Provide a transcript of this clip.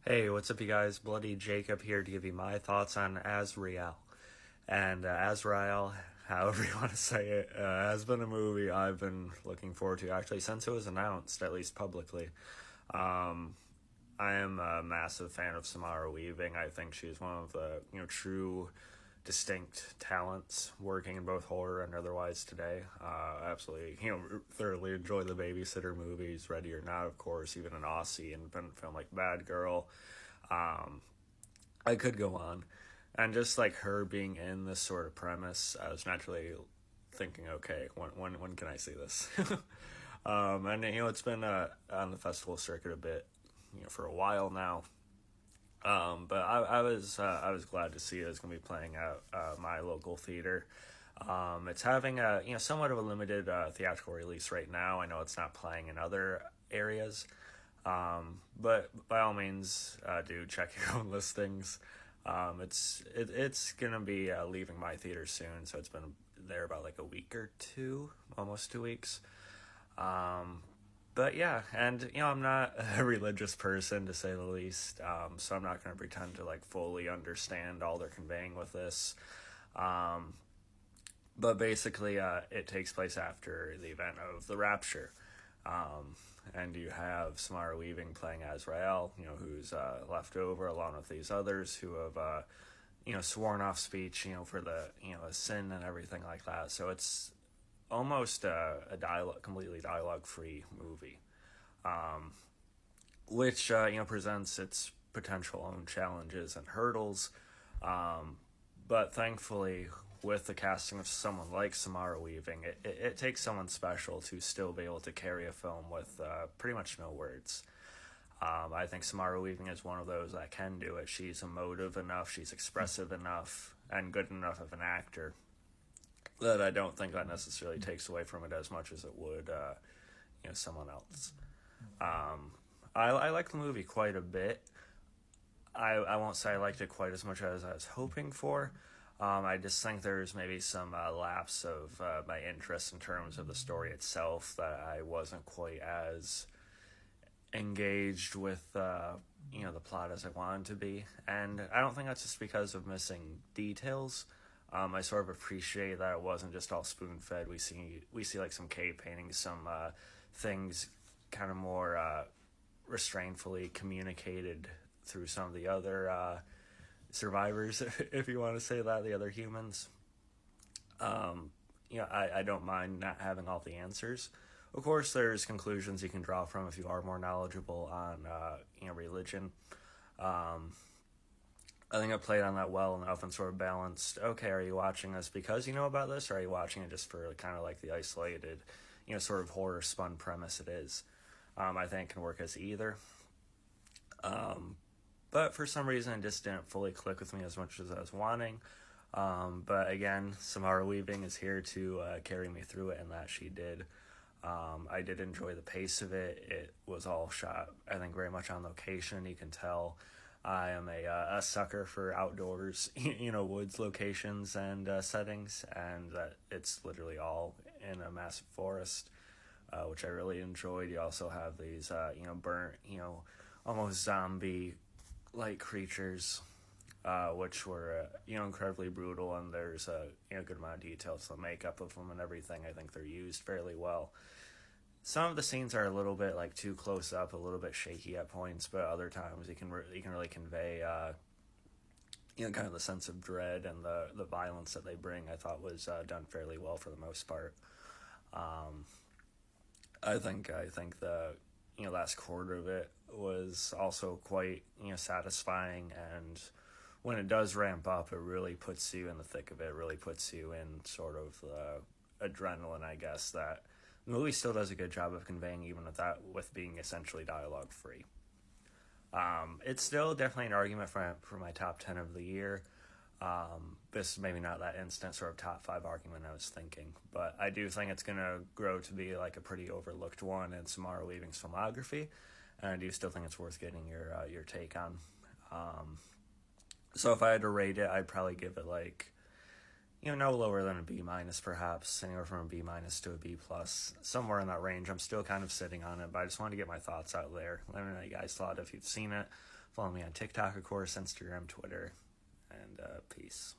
Hey, what's up, you guys? Bloody Jacob here to give you my thoughts on Azrael. And Azrael, however you want to say it, has been a movie I've been looking forward to actually since it was announced, at least publicly. Um, I am a massive fan of Samara Weaving. I think she's one of the true distinct talents working in both horror and otherwise today. Absolutely, thoroughly enjoy the babysitter movies, Ready or Not, of course, even an Aussie independent film like Bad Girl. Um, I could go on, and just like her being in this sort of premise, I was naturally thinking, okay, when can I see this? And it's been on the festival circuit a bit, for a while now. But I was glad to see it. It's going to be playing at my local theater. It's having a somewhat of a limited theatrical release right now. I know it's not playing in other areas, but by all means, do check your own listings. It's gonna be leaving my theater soon, so it's been there about like a week or two, almost 2 weeks. Um, but yeah, and I'm not a religious person to say the least, so I'm not going to pretend to like fully understand all they're conveying with this. Um, but basically, it takes place after the event of the rapture, um, and you have Samara Weaving playing Azrael, who's left over along with these others who have sworn off speech, for the a sin and everything like that. So it's almost a dialogue, completely dialogue free movie, um, which presents its potential own challenges and hurdles. Um, but thankfully, with the casting of someone like Samara Weaving, it takes someone special to still be able to carry a film with pretty much no words. I think Samara Weaving is one of those that can do it. She's emotive enough, she's expressive enough, and good enough of an actor that I don't think that necessarily takes away from it as much as it would, someone else. Um, I like the movie quite a bit. I won't say I liked it quite as much as I was hoping for. I just think there's maybe some lapse of my interest in terms of the story itself, that I wasn't quite as engaged with the plot as I wanted to be, and I don't think that's just because of missing details. I sort of appreciate that it wasn't just all spoon fed. We see like some cave paintings, some things kind of more restrainfully communicated through some of the other survivors, if you want to say that, the other humans. I don't mind not having all the answers. Of course, there's conclusions you can draw from if you are more knowledgeable on religion. Um, I think it played on that well enough and sort of balanced. Okay, are you watching this because you know about this, or are you watching it just for kind of like the isolated, sort of horror spun premise it is? I think it can work as either. Um, but for some reason, it just didn't fully click with me as much as I was wanting. But again, Samara Weaving is here to carry me through it, and that she did. I did enjoy the pace of it. It was all shot, I think, very much on location. You can tell I am a sucker for outdoors, woods locations and settings, and that it's literally all in a massive forest, which I really enjoyed. You also have these, burnt, almost zombie-like creatures, which were, incredibly brutal, and there's a good amount of detail to the makeup of them and everything. I think they're used fairly well. Some of the scenes are a little bit like too close up, a little bit shaky at points, but other times you can really convey kind of the sense of dread and the violence that they bring. I thought was done fairly well for the most part. Um, I think the last quarter of it was also quite satisfying, and when it does ramp up, it really puts you in the thick of it. It really puts you in sort of the adrenaline, I guess, that the movie still does a good job of conveying, even with being essentially dialogue free. It's still definitely an argument for my top 10 of the year. This is maybe not that instant sort of top 5 argument I was thinking, but I do think it's going to grow to be like a pretty overlooked one in Samara Weaving's filmography, and I do still think it's worth getting your take on. Um, so if I had to rate it, I'd probably give it like no lower than a B minus, perhaps anywhere from a B minus to a B plus, somewhere in that range. I'm still kind of sitting on it, but I just wanted to get my thoughts out there. Let me know what you guys thought if you've seen it. Follow me on TikTok, of course, Instagram, Twitter, and peace.